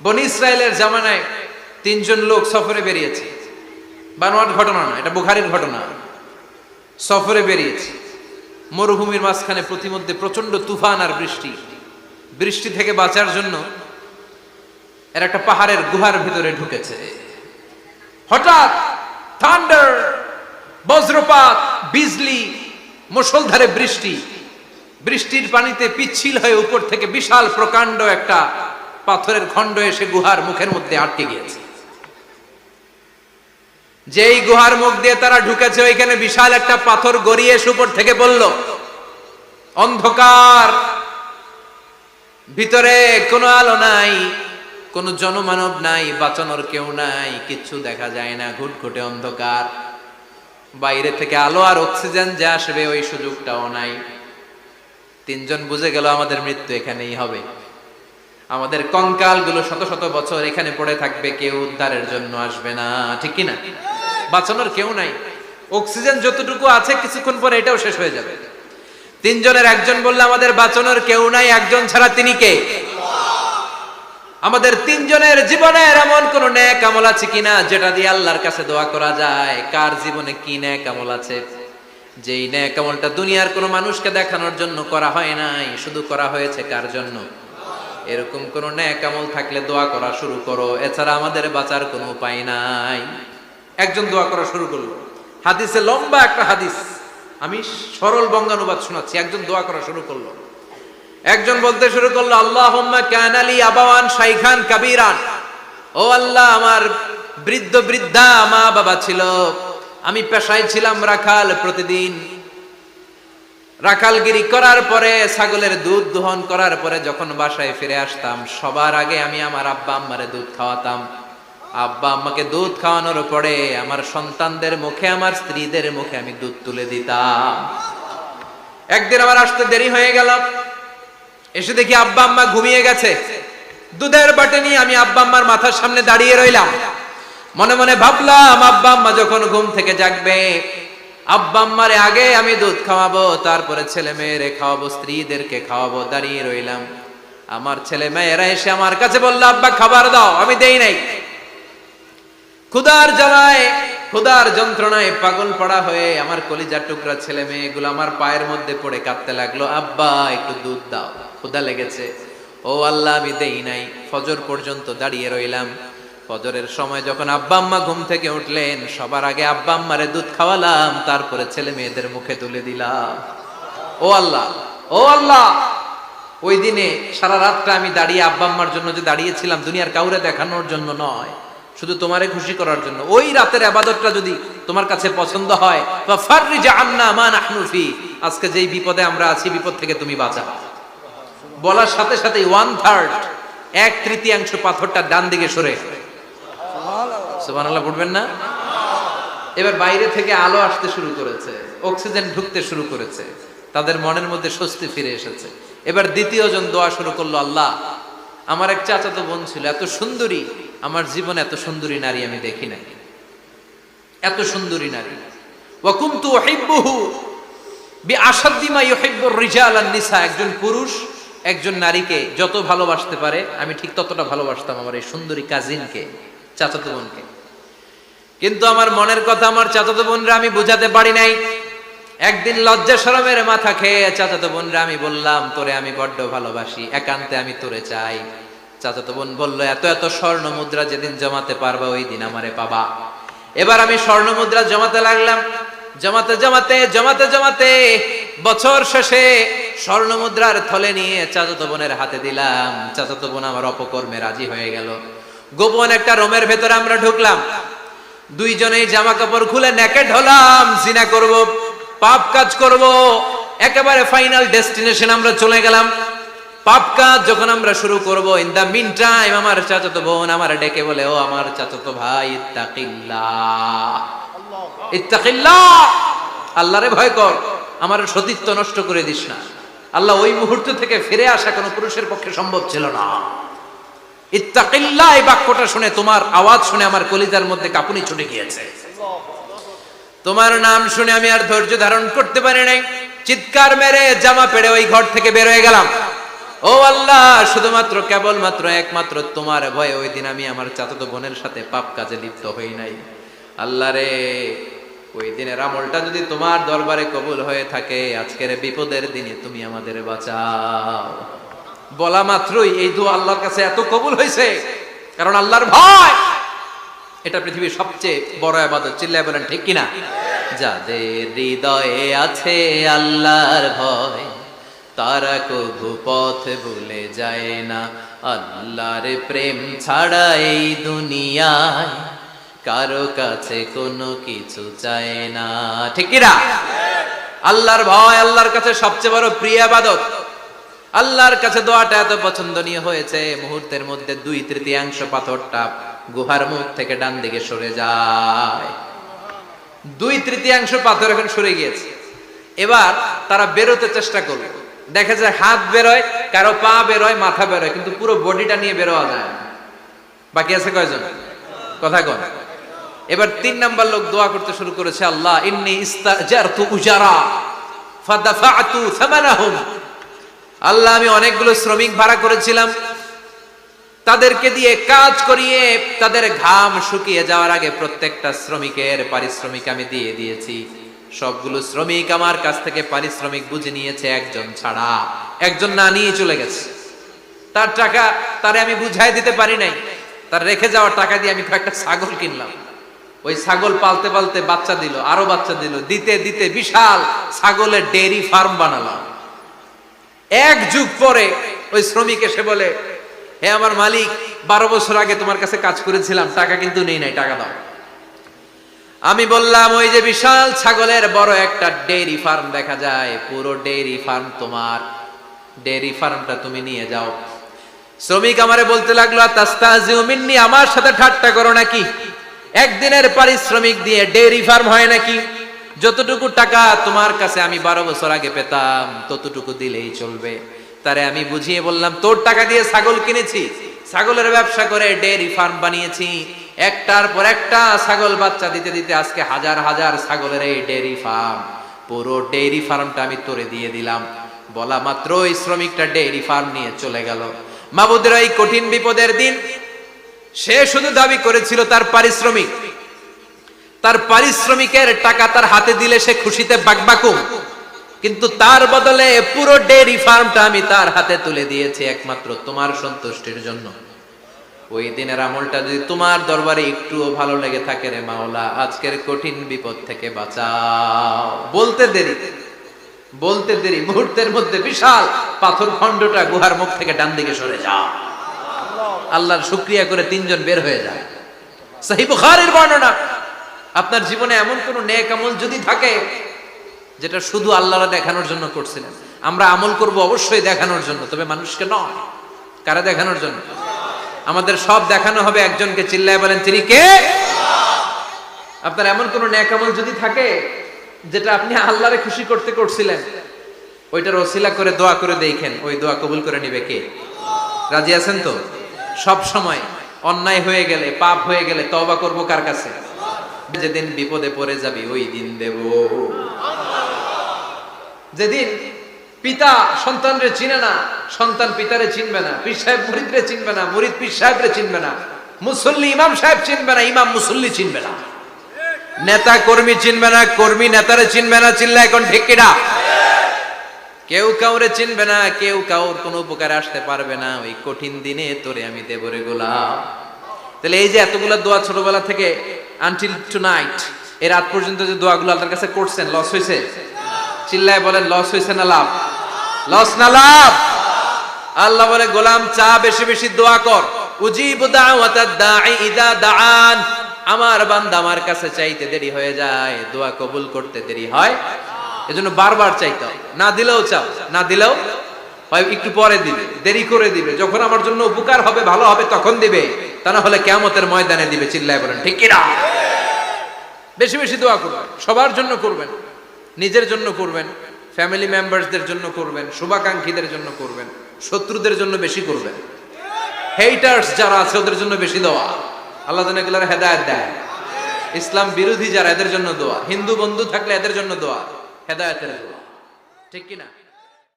বনি ইসরায়েলের জামানায় তিনজন লোক সফরে বেরিয়েছে। বানোয়াট ঘটনা না, এটা বুখারীর ঘটনা। সফরে বেরিয়েছে, মরুভূমির মাঝখানে প্রতিমধ্যে প্রচন্ড তুফান আর বৃষ্টি। বৃষ্টি থেকে বাঁচার জন্য এর একটা পাহাড়ের গুহার ভিতরে ঢুকেছে। হঠাৎ থান্ডার, বজ্রপাত, বিজলি, মুষলধারে বৃষ্টি। বৃষ্টির পানিতে পিচ্ছিল হয়ে উপর থেকে বিশাল প্রকাণ্ড একটা পাথরের খণ্ড এসে গুহার মুখের মধ্যে আটকে গিয়েছে। যেই গুহার মুখ দিয়ে তারা ঢুকেছে, ওইখানে বিশাল একটা পাথর গড়িয়ে এসে উপর থেকে বলল, অন্ধকার, ভিতরে কোনো আলো নাই, কোনো জনমানব নাই, বাঁচানোর কেউ নাই, কিচ্ছু দেখা যায় না, ঘুটঘুটে অন্ধকার। বাইরে থেকে আলো আর অক্সিজেন যে আসবে ওই সুযোগটাও নাই। তিনজন বুঝে গেল আমাদের মৃত্যু এখানেই হবে, আমাদের কঙ্কাল গুলো শত শত বছর এখানে পড়ে থাকবে, কেউ উদ্ধারের জন্য আসবে না। ঠিক কিনা? বাঁচানোর কেউ নাই, অক্সিজেন যতটুকু আছে কিছুক্ষণ পরে এটাও শেষ হয়ে যাবে। তিনজনের একজন বলল, আমাদের বাঁচানোর কেউ নাই, একজন ছাড়া তিনি কে? আমাদের তিনজনের জীবনের এমন কোন নেক আমল আছে কিনা যেটা দিয়ে আল্লাহর কাছে দোয়া করা যায়? কার জীবনে কি নেক আমল আছে যেই নেক আমলটা দুনিয়ার কোন মানুষকে দেখানোর জন্য করা হয় নাই, শুধু করা হয়েছে কার জন্য? এরকম কোন নেক আমল থাকলে দোয়া করা শুরু করো, এছাড়া আমাদের বাঁচার কোনো উপায় নাই। একজন দোয়া করা শুরু করলো। হাদিসে লম্বা একটা হাদিস, আমি সরল বঙ্গানুবাদ শোনাচ্ছি। একজন দোয়া করা শুরু করলো। একজন বলতে শুরু করলো, আল্লাহুম্মা কানা লি আবাওয়ান শাইখান কাবীরান, ও আল্লাহ, আমার বৃদ্ধ বৃদ্ধা মা বাবা ছিল, আমি পেশায় ছিলাম রাখাল, প্রতিদিন রাখালগিরি করার পরে, ছাগলের দুধ দোহন করার পরে যখন বাসায় ফিরে আসতাম, সবার আগে আমি আমার আব্বা আম্মারে দুধ খাওয়াতাম। আব্বা আম্মাকে দুধ খাওয়ানোর পরে আমার সন্তানদের মুখে, আমার স্ত্রীদের মুখে আমি দুধ তুলে দিতাম। একদিন আমার আসতে দেরি হয়ে গেল, এসে দেখি আব্বা আম্মা ঘুমিয়ে গেছে। দুধের বাটি নিয়ে আমি আব্বা আম্মার মাথার সামনে দাঁড়িয়ে রইলাম। মনে মনে ভাবলাম, আব্বা আম্মা যখন ঘুম থেকে জাগবে, আব্বা আম্মারে আগে আমি দুধ খাওয়াবো, তারপরে ছেলে মেয়েরে খাওয়াবো, স্ত্রীদেরকে খাওয়াবো। দাঁড়িয়ে রইলাম, আমার ছেলে মেয়েরা এসে আমার কাছে বলল, আব্বা খাবার দাও, আমি দেই নাই। ক্ষুধার জ্বালায়, ক্ষুধার যন্ত্রণায় পাগল পড়া হয়ে আমার কলিজার টুকরা ছেলে মেয়েগুলো আমার পায়ের মধ্যে পড়ে কাঁদতে লাগলো, আব্বা একটু দুধ দাও, ক্ষুধা লেগেছে। ও আল্লাহ, আমি দেই নাই। ফজর পর্যন্ত দাঁড়িয়ে রইলাম। ফজরের সময় যখন আব্বা আম্মা ঘুম থেকে উঠলেন, সবার আগে আব্বা আম্মারে দুধ খাওয়ালাম, তারপরে ছেলে মেয়েদের মুখে তুলে দিলাম। ও আল্লাহ, ও আল্লাহ, ওই দিনে সারা রাতটা আমি দাঁড়িয়ে আব্বা আম্মার জন্য যে দাঁড়িয়েছিলাম, দুনিয়ার কাউরে দেখানোর জন্য নয়, শুধু তোমারে খুশি করার জন্য। ওই রাতের ইবাদতটা যদি তোমার কাছে পছন্দ হয়, ফাফাররিজ আন্না মা নাহনু ফি, আজকে যেই বিপদে আমরা আছি, বিপদ থেকে তুমি বাঁচাও। বলার সাথে সাথে 1/3, 1/3 পাথরটা ডান দিকে সরে। সুবহানাল্লাহ পড়বেন না? এবার বাইরে থেকে আলো আসতে শুরু করেছে, অক্সিজেন ঢুকতে শুরু করেছে, তাদের মনের মধ্যে স্বস্তি ফিরে এসেছে। এবার দ্বিতীয় জন দোয়া শুরু করলো, আল্লাহ, আমার এক চাচাতো বোন ছিল, এত সুন্দরী, আমার জীবনে এত সুন্দরী নারী আমি দেখি নাই, এত সুন্দরী নারী। ওয়া কুনতু উহিব্বুহু বিআশাদ্দি মা ইউহিব্বুর রিজাল আন নিসা, একজন পুরুষ একজন নারীকে যত ভালোবাসতে পারে আমি ঠিক ততটা ভালোবাসতাম আমার এই সুন্দরী কাজিনকে, চাচাতো বোনকে। কিন্তু আমার মনের কথা আমার চাচাতো বোনরা আমি বুঝাতে পারি নাই। একদিন লজ্জা শরমের মাথা খেয়ে চাচাতো বোনরা আমি বললাম, তোরে আমি বড্ড ভালোবাসি, একান্তে আমি তোরে চাই। চাচাতো বোন বলল, এত এত স্বর্ণ মুদ্রা যেদিন জমাতে পারবা ওই দিন আমারে পাবা। এবার আমি স্বর্ণ মুদ্রা জমাতে লাগলাম। জমাতে জমাতে জমাতে জমাতে বছর শেষে স্বর্ণ মুদ্রার থলে নিয়ে চাচাতো বোনের হাতে দিলাম। চাচাতো বোন আমার অপকর্মে রাজি হয়ে গেল। গোপন একটা রুমের ভেতরে আমরা ঢুকলাম, দুইজনেই জামা কাপড় খুলে নেকেড হলাম, জিনা করব, পাপ কাজ করব। একেবারে ফাইনাল ডেস্টিনেশন আমরা চলে গেলাম। পাপ কাজ যখন আমরা শুরু করব, ইন দা মিন টাইম আমার চাচাতো বোন আমার ডেকে বলে, ও আমার চাচাতো ভাই, ইত্তাকিল্লাহ, ইত্তাকিল্লাহ, আল্লাহরে ভয় কর, আমার সতীত্ব নষ্ট করে দিস না। আল্লাহ ওই মুহূর্ত থেকে ফিরে আসা কোনো পুরুষের পক্ষে সম্ভব ছিল না। ইত্তাকিল্লাহ, এই বাক্যটা শুনে, তোমার আওয়াজ শুনে আমার কলিজার মধ্যে কাঁপুনি ছুটে গিয়েছে। তোমার নাম শুনে আমি আর ধৈর্য ধারণ করতে পারি নাই, চিৎকার মেরে জামা পেড়ে ওই ঘর থেকে বের হয়ে গেলাম। ও আল্লাহ, শুধুমাত্র কেবলমাত্র একমাত্র তোমার ভয়ে ওই দিন আমি আমার চাচাতো বোনের সাথে পাপ কাজে লিপ্ত হই নাই। আল্লাহ রে, ওই দিনের আমলটা যদি তোমার দরবারে কবুল হয়ে থাকে, আজকের বিপদের দিনে তুমি আমাদের বাঁচাও। বলা মাত্রই এই দোয়া আল্লাহর কাছে এত কবুল হয়েছে, কারণ আল্লাহর ভয় এটা পৃথিবীর সবচেয়ে বড় ইবাদত। চিল্লায় বলেন ঠিক কিনা? যাদের হৃদয়ে আছে আল্লাহর ভয়, তারা কবু পথ ভুলে যায় না। আল্লাহর প্রেম ছাড়া এই দুনিয়ায় কারো কাছে কোনো কিছু চায় না। ঠিক কিনা? আল্লাহর ভয় আল্লাহর কাছে সবচেয়ে বড় প্রিয় ইবাদত। আল্লাহর কাছে দোয়াটা এত পছন্দনীয় হয়েছে, মুহূর্তের মধ্যে 2/3 পাথরটা গুহার মুখ থেকে ডান দিকে সরে যায়। 2/3 পাথর এখন সরে গিয়েছে। এবার তারা বেরোতে চেষ্টা করলো, দেখা যায় হাত বেরোয়, কারো পা বেরোয়, মাথা বেরোয়, কিন্তু পুরো বডিটা নিয়ে বেরোয়া যায় না। বাকি আছে কয়জন? কথা কন। এবার 3 নাম্বার লোক দোয়া করতে শুরু করেছে, আল্লাহ ইন্নী ইস্তাজারতু উজারা ফাদাফাতু সামানাহুম। আল্লাহ, আমি অনেকগুলো শ্রমিক ভাড়া করেছিলাম, তাদেরকে দিয়ে কাজ করিয়ে তাদের ঘাম শুকিয়ে যাওয়ার আগে প্রত্যেকটা শ্রমিকের পারিশ্রমিক আমি দিয়ে দিয়েছি। সবগুলো শ্রমিক আমার কাছ থেকে পারিশ্রমিক বুঝে নিয়েছে, একজন ছাড়া। একজন না নিয়ে চলে গেছে। তার টাকা তারে আমি বুঝাই দিতে পারি নাই। তার রেখে যাওয়ার টাকা দিয়ে আমি কয়েকটা ছাগল কিনলাম। ওই ছাগল পালতে পালতে বাচ্চা দিল, আরো বাচ্চা দিল, দিতে দিতে বিশাল ছাগলের ডেইরি ফার্ম বানালাম। 1 যুগ পরে ওই শ্রমিক এসে বলে, হে আমার মালিক, 12 বছর আগে তোমার কাছে কাজ করেছিলাম, টাকা কিন্তু নেই নাই, টাকা দাও। আমি বললাম, ওই যে বিশাল ছাগলের বড় একটা ডেইরি ফার্ম দেখা যায়, পুরো ডেইরি ফার্ম তোমার, ডেইরি ফার্মটা তুমি নিয়ে যাও। শ্রমিক আমারে বলতে লাগলো, তাস্তাজিউ মিন্নি, আমার সাথে ঠাট্টা করো নাকি? একদিনের পারিশ্রমিক দিয়ে ডেইরি ফার্ম হয় নাকি? যতটুকু টাকা তোমার কাছে আমি 12 বছর আগে পেতাম, ততটুকু দিলেই চলবে। তারে আমি বুঝিয়ে বললাম, তোর টাকা দিয়ে ছাগল কিনেছি, ছাগলের ব্যবসা করে ডেইরি ফার্ম বানিয়েছি, একটার পর একটা ছাগল বাচ্চা দিতে দিতে আজকে হাজার হাজার ছাগলের এই ডেইরি ফার্ম, পুরো ডেইরি ফার্মটা আমি তোরে দিয়ে দিলাম। বলা মাত্রই শ্রমিকটা ডেইরি ফার্ম নিয়ে চলে গেল। মাবুদের এই কঠিন বিপদের দিন সে শুধু দাবি করেছিল তার পারিশ্রমিক, তার পারিশ্রমিকের টাকা তার হাতে দিলে সে খুশিতে বাকবাকুম, কিন্তু তার বদলে পুরো ডেইরি ফার্মটা আমি তার হাতে তুলে দিয়েছি একমাত্র তোমার সন্তুষ্টির জন্য। ওই দিনের আমলটা যদি তোমার দরবারে একটুও ভালো লেগে থাকে রে মাওলা, আজকের কঠিন বিপদ থেকে বাঁচাও। বলতে দেরি মুহূর্তের মধ্যে বিশাল পাথর খণ্ডটা গুহার মুখ থেকে ডান দিকে সরে যাও। আল্লাহর শুকরিয়া করে 3 জন বের হয়ে যায়। সহিহ বুখারীর বর্ণনা। আপনার জীবনে এমন কোন নেক আমল যদি থাকে যেটা শুধু আল্লাহর দেখানোর জন্য করছিলেন, আমরা আমল করব অবশ্যই দেখানোর জন্য, তবে মানুষকে নয়। কারা দেখানোর জন্য? আমাদের সব দেখানো হবে একজনকে। চিল্লায় বলেন, তিনি কে? আপনার এমন কোন নেক আমল যদি থাকে যেটা আপনি আল্লাহরে খুশি করতে করছিলেন, ওইটার ওসিলা করে দোয়া করে দেখেন, ওই দোয়া কবুল করে নিবে কে? রাজি আছেন তো? সব সময় অন্যায় হয়ে গেলে, পাপ হয়ে গেলে তওবা করব কার কাছে? যেদিন বিপদে পড়ে যাবি ওই দিন দেব। যেদিন পিতা সন্তানরে চিনে না, সন্তান পিতারে চিনবে না, পীর সাহেব মুরিদরে চিনবে না, মুরিদ পীর সাহেবরে চিনবে না, মুসল্লি ইমাম সাহেব চিনবে না, ইমাম মুসল্লি চিনবে না, নেতা কর্মী চিনবে না, কর্মী নেতারে চিনবে না। চিল্লা এখন ঠিক কিনা? কেউ কাউরে চিনবে না, কেউ কাউর কোনো উপকারে আসতে পারবে না। ওই কঠিন দিনে তোরে আমি দেব রে গোলাম। তাহলে এই যে এতগুলা দোয়া ছোটবেলা থেকে আনটিল টুনাইট, এই রাত পর্যন্ত যে দোয়াগুলো আল্লাহর কাছে করছেন, লস হয়েছে? চিল্লায় বলেন, লস হয়েছে না লাভ? লস না লাভ? আল্লাহ বলে, গোলাম চা বেশি বেশি দোয়া কর। উজিবু দাওয়াতাদ দাঈ ইযা দাআন। আমার বান্দা আমার কাছে চাইতে দেরি হয়ে যায়, দোয়া কবুল করতে দেরি হয়, এজন্য বারবার চাইতে হয়। না দিলেও চাও, না দিলেও হয় একটু পরে দিবে, দেরি করে দিবে, যখন আমার জন্য উপকার হবে, ভালো হবে, তখন দিবে, তা না হলে কিয়ামতের ময়দানে দিবে। চিল্লায় বলেন ঠিক কিনা? বেশি বেশি দোয়া করবেন, সবার জন্য করবেন, নিজের জন্য করবেন, ফ্যামিলি মেম্বারসদের জন্য করবেন, শুভাকাঙ্ক্ষীদের জন্য করবেন, শত্রুদের জন্য বেশি করবেন, হেটার্স যারা আছে ওদের জন্য বেশি দোয়া। আল্লাহ যেন এগুলোর হেদায়েত দেয়। ইসলাম বিরোধী যারা, এদের জন্য দোয়া। হিন্দু বন্ধু থাকলে এদের জন্য দোয়া, হেদায়েতের দোয়া। ঠিক কিনা?